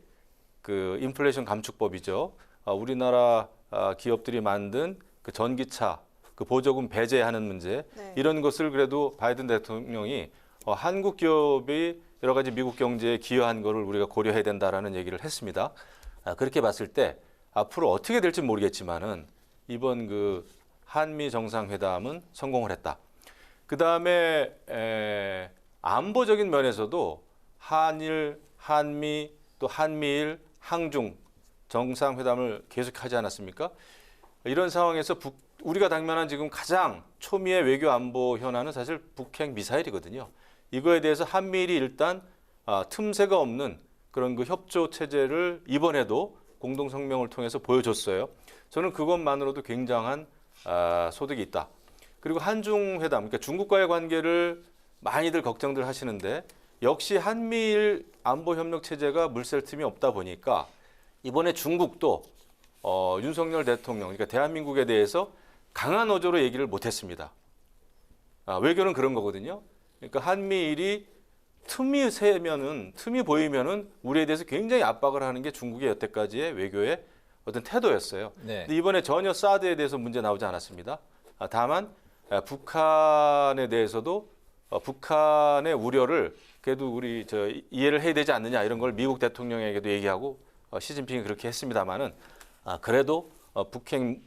그 인플레이션 감축법이죠. 우리나라 기업들이 만든 그 전기차 그 보조금 배제하는 문제, 이런 것을 그래도 바이든 대통령이 한국 기업이 여러 가지 미국 경제에 기여한 거를 우리가 고려해야 된다라는 얘기를 했습니다. 그렇게 봤을 때 앞으로 어떻게 될지 모르겠지만은 이번 그 한미 정상회담은 성공을 했다. 그 다음에 안보적인 면에서도 한일, 한미, 또 한미일, 항중 정상회담을 계속하지 않았습니까? 이런 상황에서 우리가 당면한 지금 가장 초미의 외교 안보 현안은 사실 북핵 미사일이거든요. 이거에 대해서 한미일이 일단 틈새가 없는 그런 그 협조 체제를 이번에도 공동 성명을 통해서 보여줬어요. 저는 그것만으로도 굉장한 소득이 있다. 그리고 한중 회담, 그러니까 중국과의 관계를 많이들 걱정들 하시는데 역시 한미일 안보 협력 체제가 물샐 틈이 없다 보니까 이번에 중국도 윤석열 대통령, 그러니까 대한민국에 대해서 강한 어조로 얘기를 못했습니다. 외교는 그런 거거든요. 그러니까 한미일이 틈이 보이면은 우리에 대해서 굉장히 압박을 하는 게 중국의 여태까지의 외교의 어떤 태도였어요. 네. 근데 이번에 전혀 사드에 대해서 문제 나오지 않았습니다. 다만 북한에 대해서도 북한의 우려를 그래도 우리 이해를 해야 되지 않느냐 이런 걸 미국 대통령에게도 얘기하고 시진핑이 그렇게 했습니다만은 그래도 북핵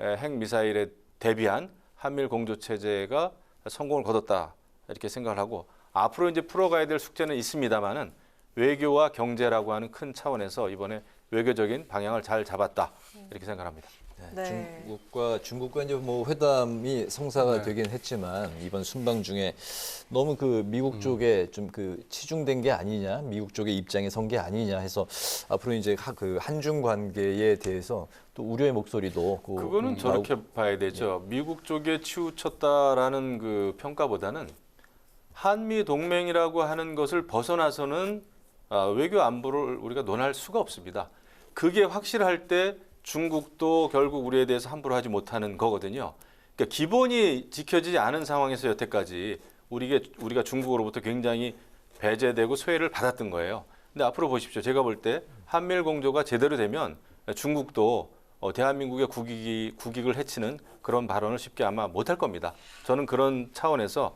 핵미사일에 대비한 한미일 공조 체제가 성공을 거뒀다 이렇게 생각을 하고 앞으로 이제 풀어가야 될 숙제는 있습니다만은 외교와 경제라고 하는 큰 차원에서 이번에 외교적인 방향을 잘 잡았다 이렇게 생각합니다. 네. 중국과 이제 뭐 회담이 성사가 되긴 했지만 이번 순방 중에 너무 그 미국 쪽에 좀 그 치중된 게 아니냐, 미국 쪽의 입장에 선 게 아니냐 해서 앞으로 이제 그 한중 관계에 대해서 또 우려의 목소리도 그거는 저렇게 봐야 되죠. 미국 쪽에 치우쳤다라는 그 평가보다는 한미 동맹이라고 하는 것을 벗어나서는 외교 안보를 우리가 논할 수가 없습니다. 그게 확실할 때 중국도 결국 우리에 대해서 함부로 하지 못하는 거거든요. 그러니까 기본이 지켜지지 않은 상황에서 여태까지 우리가 중국으로부터 굉장히 배제되고 소외를 받았던 거예요. 근데 앞으로 보십시오. 제가 볼 때 한미일 공조가 제대로 되면 중국도 대한민국의 국익을 해치는 그런 발언을 쉽게 아마 못할 겁니다. 저는 그런 차원에서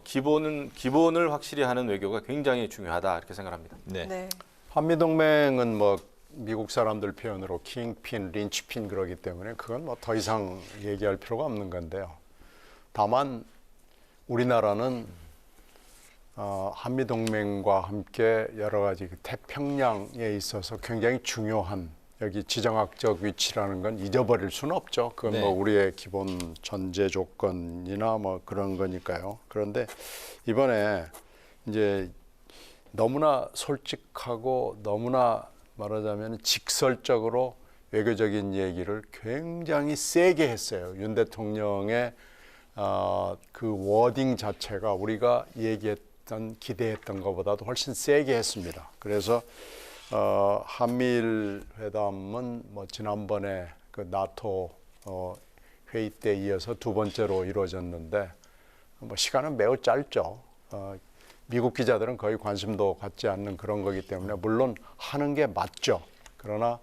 기본을 확실히 하는 외교가 굉장히 중요하다 이렇게 생각합니다. 네. 한미 동맹은 뭐 미국 사람들 표현으로 킹핀, 린치핀 그러기 때문에 그건 뭐 더 이상 얘기할 필요가 없는 건데요. 다만 우리나라는 한미 동맹과 함께 여러 가지 태평양에 있어서 굉장히 중요한 여기 지정학적 위치라는 건 잊어버릴 수는 없죠. 그건 뭐 우리의 기본 전제 조건이나 뭐 그런 거니까요. 그런데 이번에 이제 너무나 솔직하고 너무나 말하자면 직설적으로 외교적인 얘기를 굉장히 세게 했어요. 윤 대통령의 그 워딩 자체가 우리가 얘기했던 기대했던 것보다도 훨씬 세게 했습니다. 그래서 한미일 회담은 뭐 지난번에 그 나토 회의 때 이어서 두 번째로 이루어졌는데 뭐 시간은 매우 짧죠. 미국 기자들은 거의 관심도 갖지 않는 그런 거기 때문에 물론 하는 게 맞죠. 그러나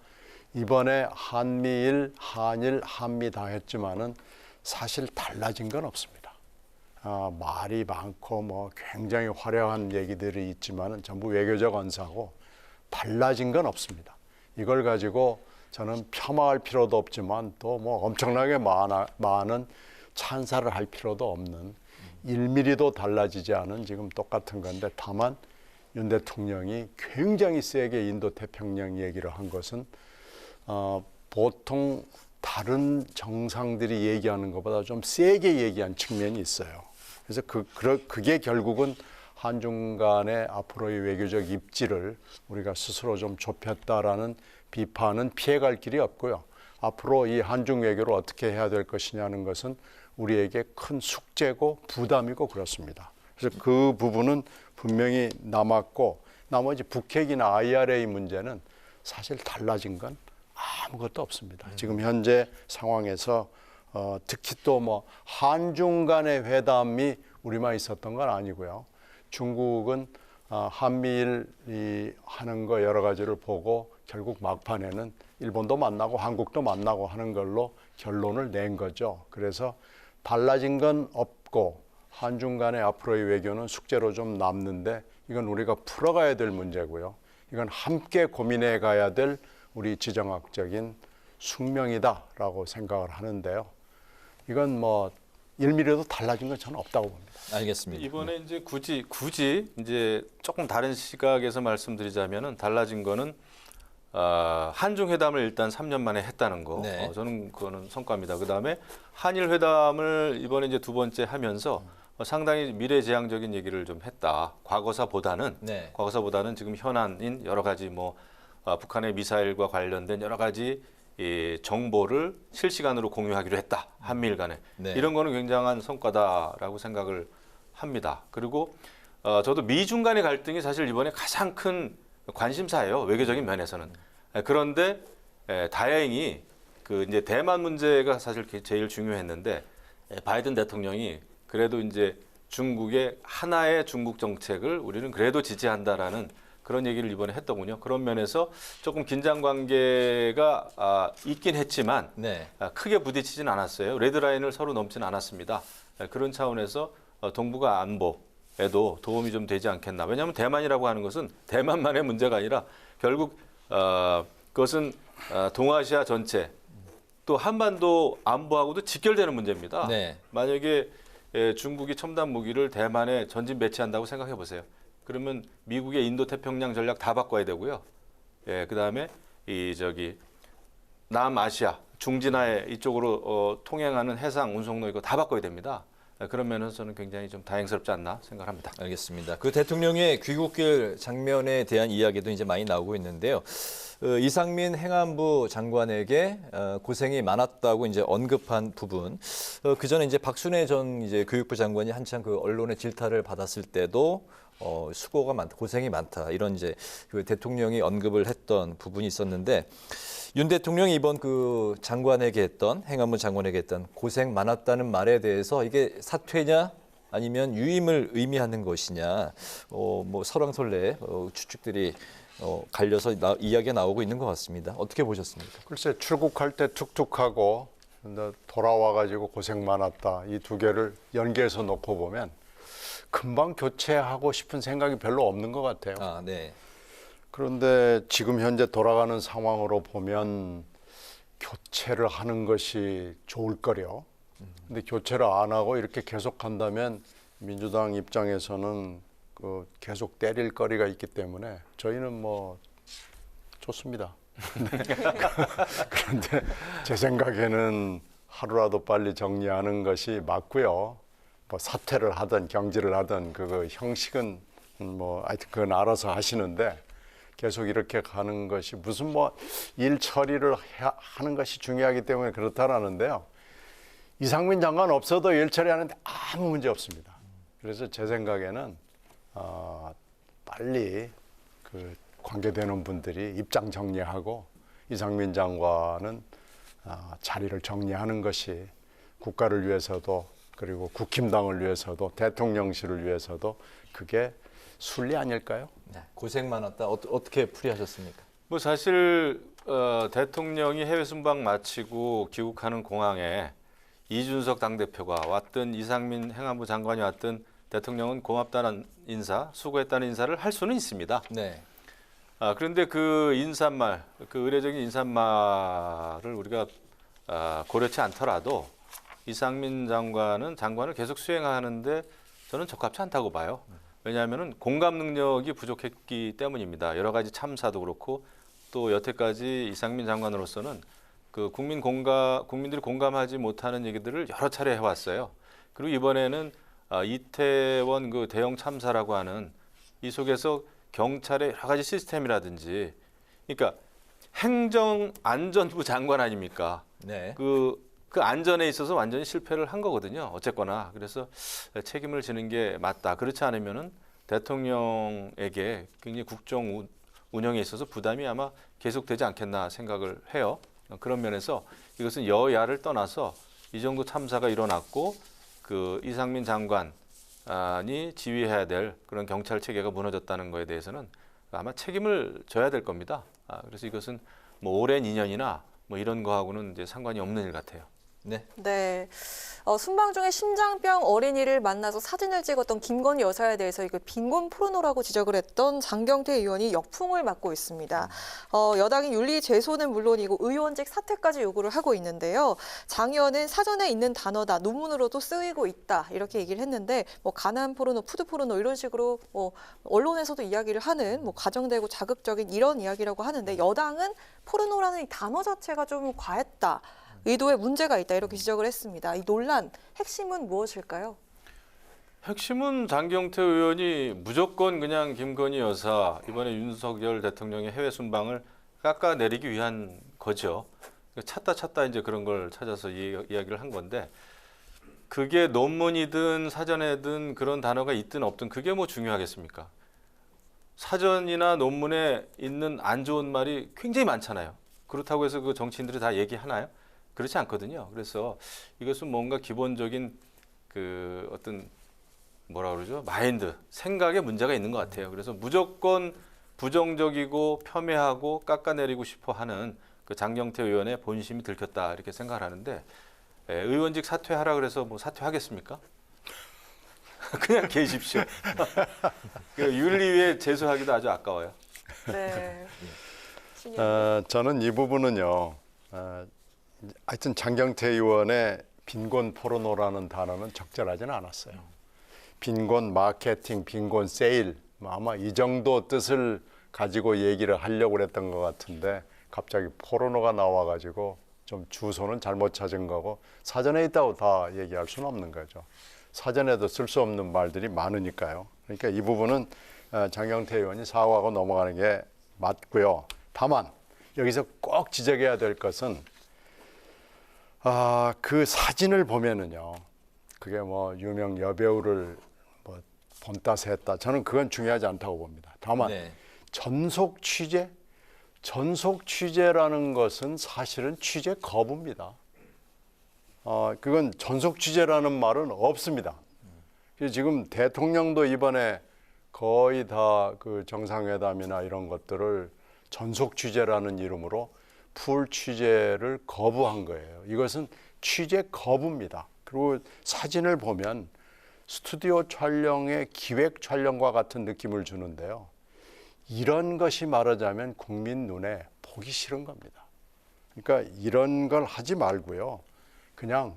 이번에 한미일, 한일, 한미 다 했지만은 사실 달라진 건 없습니다. 말이 많고 뭐 굉장히 화려한 얘기들이 있지만은 전부 외교적 언사고 달라진 건 없습니다. 이걸 가지고 저는 폄하할 필요도 없지만 또 뭐 엄청나게 많은 찬사를 할 필요도 없는 1mm도 달라지지 않은 지금 똑같은 건데 다만 윤 대통령이 굉장히 세게 인도 태평양 얘기를 한 것은 보통 다른 정상들이 얘기하는 것보다 좀 세게 얘기한 측면이 있어요. 그래서 그게 결국은 한중 간의 앞으로의 외교적 입지를 우리가 스스로 좀 좁혔다라는 비판은 피해갈 길이 없고요. 앞으로 이 한중 외교를 어떻게 해야 될 것이냐는 것은 우리에게 큰 숙제고 부담이고 그렇습니다. 그래서 그 부분은 분명히 남았고 나머지 북핵이나 IRA 문제는 사실 달라진 건 아무것도 없습니다. 지금 현재 상황에서 특히 또 뭐 한중 간의 회담이 우리만 있었던 건 아니고요. 중국은 한미일이 하는 거 여러 가지를 보고 결국 막판에는 일본도 만나고 한국도 만나고 하는 걸로 결론을 낸 거죠. 그래서 달라진 건 없고 한중 간의 앞으로의 외교는 숙제로 좀 남는데 이건 우리가 풀어가야 될 문제고요. 이건 함께 고민해 가야 될 우리 지정학적인 숙명이다라고 생각을 하는데요. 이건 뭐 1mm도 달라진 건 저는 없다고 봅니다. 알겠습니다. 이번에 이제 굳이 이제 조금 다른 시각에서 말씀드리자면은 달라진 거는 한중 회담을 일단 3년 만에 했다는 거. 네. 저는 그거는 성과입니다. 그다음에 한일 회담을 이번에 이제 두 번째 하면서 상당히 미래지향적인 얘기를 좀 했다. 과거사보다는 지금 현안인 여러 가지 뭐 북한의 미사일과 관련된 여러 가지 이 정보를 실시간으로 공유하기로 했다. 한미일 간에. 네. 이런 거는 굉장한 성과다라고 생각을 합니다. 그리고 저도 미중 간의 갈등이 사실 이번에 가장 큰 관심사예요. 외교적인 면에서는. 그런데 다행히 그 이제 대만 문제가 사실 제일 중요했는데 바이든 대통령이 그래도 이제 중국의 하나의 중국 정책을 우리는 그래도 지지한다라는 그런 얘기를 이번에 했더군요. 그런 면에서 조금 긴장 관계가 있긴 했지만 크게 부딪히진 않았어요. 레드라인을 서로 넘지는 않았습니다. 그런 차원에서 동북아 안보에도 도움이 좀 되지 않겠나. 왜냐하면 대만이라고 하는 것은 대만만의 문제가 아니라 결국 그것은 동아시아 전체 또 한반도 안보하고도 직결되는 문제입니다. 만약에 중국이 첨단 무기를 대만에 전진 배치한다고 생각해 보세요. 그러면 미국의 인도 태평양 전략 다 바꿔야 되고요. 그다음에 남아시아 중진화의 이쪽으로 통행하는 해상 운송로 이거 다 바꿔야 됩니다. 그런 면에서 저는 굉장히 좀 다행스럽지 않나 생각합니다. 알겠습니다. 그 대통령의 귀국길 장면에 대한 이야기도 이제 많이 나오고 있는데요. 이상민 행안부 장관에게 고생이 많았다고 이제 언급한 부분. 그 전에 이제 박순애 전 이제 교육부 장관이 한창 그 언론의 질타를 받았을 때도 수고가 많다, 고생이 많다 이런 이제 그 대통령이 언급을 했던 부분이 있었는데 윤 대통령이 이번 그 장관에게 했던 행안부 장관에게 했던 고생 많았다는 말에 대해서 이게 사퇴냐 아니면 유임을 의미하는 것이냐 뭐 설왕설래 추측들이 갈려서 이야기가 나오고 있는 것 같습니다. 어떻게 보셨습니까? 글쎄 출국할 때 툭툭하고 돌아와가지고 고생 많았다 이 두 개를 연계해서 놓고 보면 금방 교체하고 싶은 생각이 별로 없는 것 같아요. 그런데 지금 현재 돌아가는 상황으로 보면 교체를 하는 것이 좋을 거려. 근데 교체를 안 하고 이렇게 계속한다면 민주당 입장에서는 계속 때릴 거리가 있기 때문에 저희는 뭐 좋습니다. 그런데 제 생각에는 하루라도 빨리 정리하는 것이 맞고요. 뭐 사퇴를 하든 경질을 하든 그 형식은 뭐 하여튼 그건 알아서 하시는데 계속 이렇게 가는 것이 무슨 뭐 일 처리를 하는 것이 중요하기 때문에 그렇다라는데요. 이상민 장관 없어도 일 처리하는데 아무 문제 없습니다. 그래서 제 생각에는 빨리 그 관계되는 분들이 입장 정리하고 이상민 장관은 자리를 정리하는 것이 국가를 위해서도 그리고 국힘당을 위해서도 대통령실을 위해서도 그게 순리 아닐까요? 고생 많았다. 어떻게 풀이하셨습니까? 뭐 사실 대통령이 해외 순방 마치고 귀국하는 공항에 이준석 당대표가 왔든 이상민 행안부 장관이 왔든 대통령은 고맙다는 인사, 수고했다는 인사를 할 수는 있습니다. 그런데 그 인사말, 그 의례적인 인사말을 우리가 고려치 않더라도 이상민 장관을 계속 수행하는데 저는 적합치 않다고 봐요. 왜냐하면 공감 능력이 부족했기 때문입니다. 여러 가지 참사도 그렇고 또 여태까지 이상민 장관으로서는 그 국민들이 공감하지 못하는 얘기들을 여러 차례 해왔어요. 그리고 이번에는 이태원 그 대형 참사라고 하는 이 속에서 경찰의 여러 가지 시스템이라든지, 그러니까 행정안전부 장관 아닙니까? 네. 그 안전에 있어서 완전히 실패를 한 거거든요. 어쨌거나 그래서 책임을 지는 게 맞다. 그렇지 않으면은 대통령에게 굉장히 국정 운영에 있어서 부담이 아마 계속되지 않겠나 생각을 해요. 그런 면에서 이것은 여야를 떠나서 이 정도 참사가 일어났고 그 이상민 장관이 지휘해야 될 그런 경찰 체계가 무너졌다는 거에 대해서는 아마 책임을 져야 될 겁니다. 그래서 이것은 뭐 오랜 인연이나 뭐 이런 거하고는 이제 상관이 없는 일 같아요. 네. 네. 순방 중에 심장병 어린이를 만나서 사진을 찍었던 김건희 여사에 대해서 이거 빈곤 포르노라고 지적을 했던 장경태 의원이 역풍을 맞고 있습니다. 여당이 윤리재소는 물론이고 의원직 사퇴까지 요구를 하고 있는데요. 장 의원은 사전에 있는 단어다, 논문으로도 쓰이고 있다 이렇게 얘기를 했는데 뭐 가난 포르노, 푸드 포르노 이런 식으로 뭐 언론에서도 이야기를 하는 뭐 가정되고 자극적인 이런 이야기라고 하는데 여당은 포르노라는 이 단어 자체가 좀 과했다. 의도에 문제가 있다 이렇게 지적을 했습니다. 이 논란 핵심은 무엇일까요? 핵심은 장경태 의원이 무조건 그냥 김건희 여사 이번에 윤석열 대통령의 해외 순방을 깎아내리기 위한 거죠. 찾다 이제 그런 걸 찾아서 이야기를 한 건데 그게 논문이든 사전에든 그런 단어가 있든 없든 그게 뭐 중요하겠습니까? 사전이나 논문에 있는 안 좋은 말이 굉장히 많잖아요. 그렇다고 해서 그 정치인들이 다 얘기하나요? 그렇지 않거든요. 그래서 이것은 뭔가 기본적인 그 어떤 뭐라 그러죠? 마인드, 생각에 문제가 있는 것 같아요. 그래서 무조건 부정적이고 폄훼하고 깎아내리고 싶어 하는 그 장경태 의원의 본심이 들켰다 이렇게 생각을 하는데 의원직 사퇴하라 그래서 뭐 사퇴하겠습니까? 그냥 계십시오. 윤리위에 제소하기도 아주 아까워요. 네. 저는 이 부분은요. 하여튼 장경태 의원의 빈곤 포르노라는 단어는 적절하지는 않았어요. 빈곤 마케팅, 빈곤 세일, 아마 이 정도 뜻을 가지고 얘기를 하려고 그랬던 것 같은데 갑자기 포르노가 나와가지고 좀 주소는 잘못 찾은 거고 사전에 있다고 다 얘기할 수는 없는 거죠. 사전에도 쓸 수 없는 말들이 많으니까요. 그러니까 이 부분은 장경태 의원이 사과하고 넘어가는 게 맞고요. 다만 여기서 꼭 지적해야 될 것은 그 사진을 보면은요, 그게 뭐 유명 여배우를 뭐 본따서 했다. 저는 그건 중요하지 않다고 봅니다. 다만 전속 취재라는 것은 사실은 취재 거부입니다. 그건 전속 취재라는 말은 없습니다. 지금 대통령도 이번에 거의 다 그 정상회담이나 이런 것들을 전속 취재라는 이름으로 풀 취재를 거부한 거예요. 이것은 취재 거부입니다. 그리고 사진을 보면 스튜디오 촬영의 기획 촬영과 같은 느낌을 주는데요. 이런 것이 말하자면 국민 눈에 보기 싫은 겁니다. 그러니까 이런 걸 하지 말고요. 그냥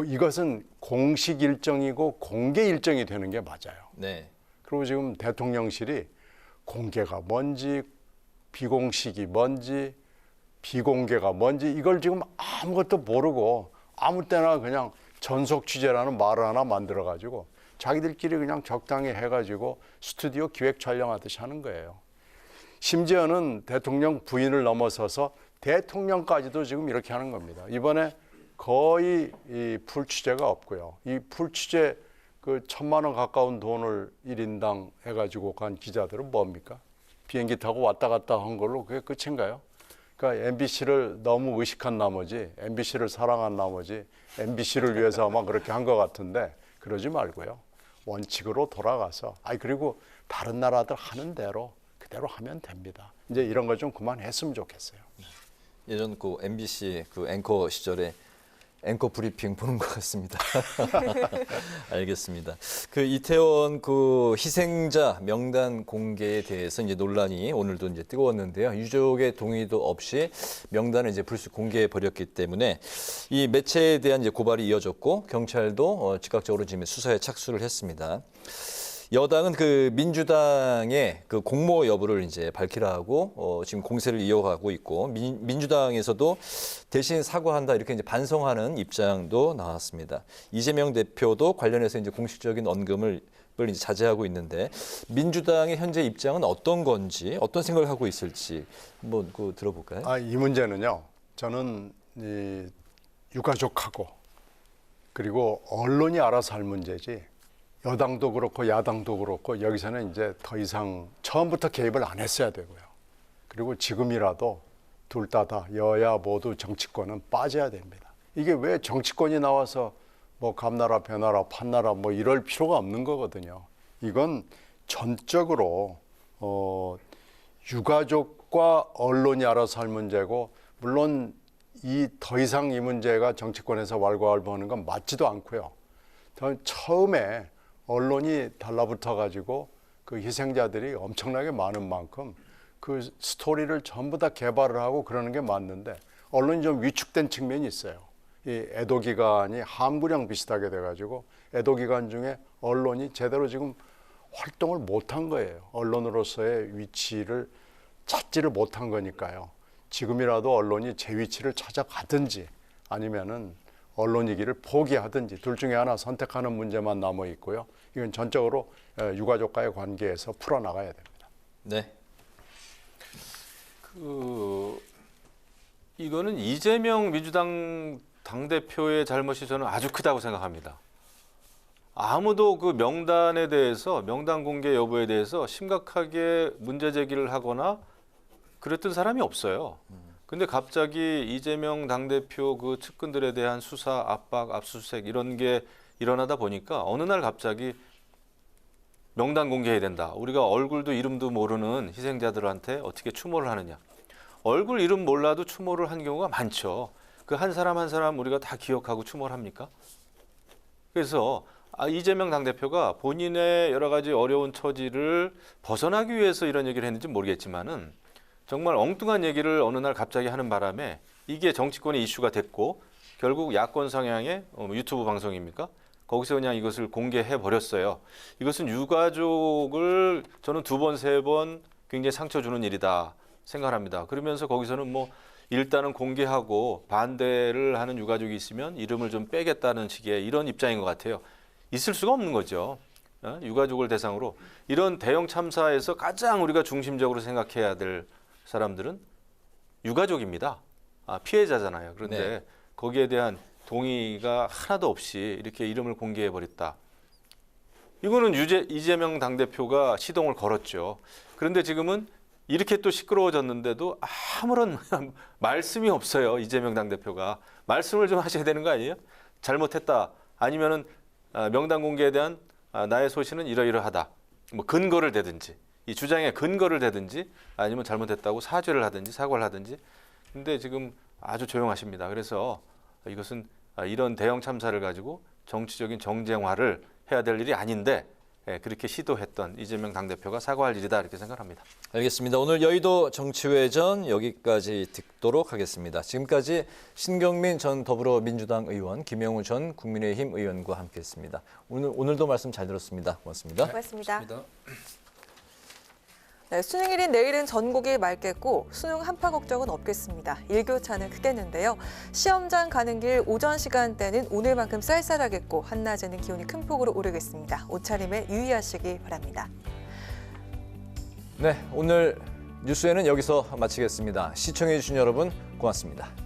이것은 공식 일정이고 공개 일정이 되는 게 맞아요. 네. 그리고 지금 대통령실이 공개가 뭔지 비공식이 뭔지 비공개가 뭔지 이걸 지금 아무것도 모르고 아무 때나 그냥 전속 취재라는 말을 하나 만들어가지고 자기들끼리 그냥 적당히 해가지고 스튜디오 기획 촬영하듯이 하는 거예요. 심지어는 대통령 부인을 넘어서서 대통령까지도 지금 이렇게 하는 겁니다. 이번에 거의 이 풀 취재가 없고요. 이 풀 취재 그 1,000만 원 가까운 돈을 1인당 해가지고 간 기자들은 뭡니까? 비행기 타고 왔다 갔다 한 걸로 그게 끝인가요? 그러니까 MBC를 너무 의식한 나머지, MBC를 사랑한 나머지 MBC를 위해서 아마 그렇게 한 것 같은데 그러지 말고요. 원칙으로 돌아가서 그리고 다른 나라들 하는 대로 그대로 하면 됩니다. 이제 이런 거 좀 그만했으면 좋겠어요. 예전 그 MBC 그 앵커 시절에 앵커 브리핑 보는 것 같습니다. 알겠습니다. 그 이태원 그 희생자 명단 공개에 대해서 이제 논란이 오늘도 이제 뜨거웠는데요. 유족의 동의도 없이 명단을 이제 불쑥 공개해 버렸기 때문에 이 매체에 대한 이제 고발이 이어졌고 경찰도 즉각적으로 지금 수사에 착수를 했습니다. 여당은 그 민주당의 그 공모 여부를 이제 밝히라고 지금 공세를 이어가고 있고 민주당에서도 대신 사과한다 이렇게 이제 반성하는 입장도 나왔습니다. 이재명 대표도 관련해서 이제 공식적인 언급을 이제 자제하고 있는데 민주당의 현재 입장은 어떤 건지 어떤 생각을 하고 있을지 한번 들어볼까요? 이 문제는요. 저는 이 유가족하고 그리고 언론이 알아서 할 문제지 여당도 그렇고 야당도 그렇고 여기서는 이제 더 이상 처음부터 개입을 안 했어야 되고요. 그리고 지금이라도 둘 다 여야 모두 정치권은 빠져야 됩니다. 이게 왜 정치권이 나와서 뭐 감나라 배나라 판나라 뭐 이럴 필요가 없는 거거든요. 이건 전적으로 유가족과 언론이 알아서 할 문제고 물론 더 이상 이 문제가 정치권에서 왈가왈부하는 건 맞지도 않고요. 처음에 언론이 달라붙어 가지고 그 희생자들이 엄청나게 많은 만큼 그 스토리를 전부 다 개발을 하고 그러는 게 맞는데 언론이 좀 위축된 측면이 있어요. 이 애도 기간이 함구령 비슷하게 돼가지고 애도 기간 중에 언론이 제대로 지금 활동을 못한 거예요. 언론으로서의 위치를 찾지를 못한 거니까요. 지금이라도 언론이 제 위치를 찾아가든지 아니면은 언론이기를 포기하든지 둘 중에 하나 선택하는 문제만 남아 있고요. 이건 전적으로 유가족과의 관계에서 풀어나가야 됩니다. 네. 이거는 이재명 민주당 당대표의 잘못이 저는 아주 크다고 생각합니다. 아무도 그 명단에 대해서 명단 공개 여부에 대해서 심각하게 문제 제기를 하거나 그랬던 사람이 없어요. 근데 갑자기 이재명 당대표 그 측근들에 대한 수사, 압박, 압수수색 이런 게 일어나다 보니까 어느 날 갑자기 명단 공개해야 된다. 우리가 얼굴도 이름도 모르는 희생자들한테 어떻게 추모를 하느냐. 얼굴 이름 몰라도 추모를 한 경우가 많죠. 그 한 사람 한 사람 우리가 다 기억하고 추모를 합니까? 그래서 이재명 당대표가 본인의 여러 가지 어려운 처지를 벗어나기 위해서 이런 얘기를 했는지 모르겠지만은 정말 엉뚱한 얘기를 어느 날 갑자기 하는 바람에 이게 정치권의 이슈가 됐고 결국 야권 성향의 유튜브 방송입니까? 거기서 그냥 이것을 공개해 버렸어요. 이것은 유가족을 저는 2번, 3번 굉장히 상처 주는 일이다 생각합니다. 그러면서 거기서는 뭐 일단은 공개하고 반대를 하는 유가족이 있으면 이름을 좀 빼겠다는 식의 이런 입장인 것 같아요. 있을 수가 없는 거죠. 유가족을 대상으로 이런 대형 참사에서 가장 우리가 중심적으로 생각해야 될 사람들은 유가족입니다. 피해자잖아요. 그런데 네. 거기에 대한 동의가 하나도 없이 이렇게 이름을 공개해 버렸다. 이거는 이재명 당대표가 시동을 걸었죠. 그런데 지금은 이렇게 또 시끄러워졌는데도 아무런 말씀이 없어요. 이재명 당대표가. 말씀을 좀 하셔야 되는 거 아니에요? 잘못했다. 아니면은 명단 공개에 대한 나의 소신은 이러이러하다. 뭐 근거를 대든지 이 주장에 근거를 대든지 아니면 잘못했다고 사죄를 하든지 사과를 하든지. 근데 지금 아주 조용하십니다. 그래서 이것은 이런 대형 참사를 가지고 정치적인 정쟁화를 해야 될 일이 아닌데 그렇게 시도했던 이재명 당대표가 사과할 일이다 이렇게 생각합니다. 알겠습니다. 오늘 여의도 정치회전 여기까지 듣도록 하겠습니다. 지금까지 신경민 전 더불어민주당 의원, 김영우 전 국민의힘 의원과 함께했습니다. 오늘도 말씀 잘 들었습니다. 고맙습니다. 고맙습니다. 네, 수능일인 내일은 전국이 맑겠고 수능 한파 걱정은 없겠습니다. 일교차는 크겠는데요. 시험장 가는 길 오전 시간대는 오늘만큼 쌀쌀하겠고 한낮에는 기온이 큰 폭으로 오르겠습니다. 옷차림에 유의하시기 바랍니다. 네, 오늘 뉴스에는 여기서 마치겠습니다. 시청해 주신 여러분 고맙습니다.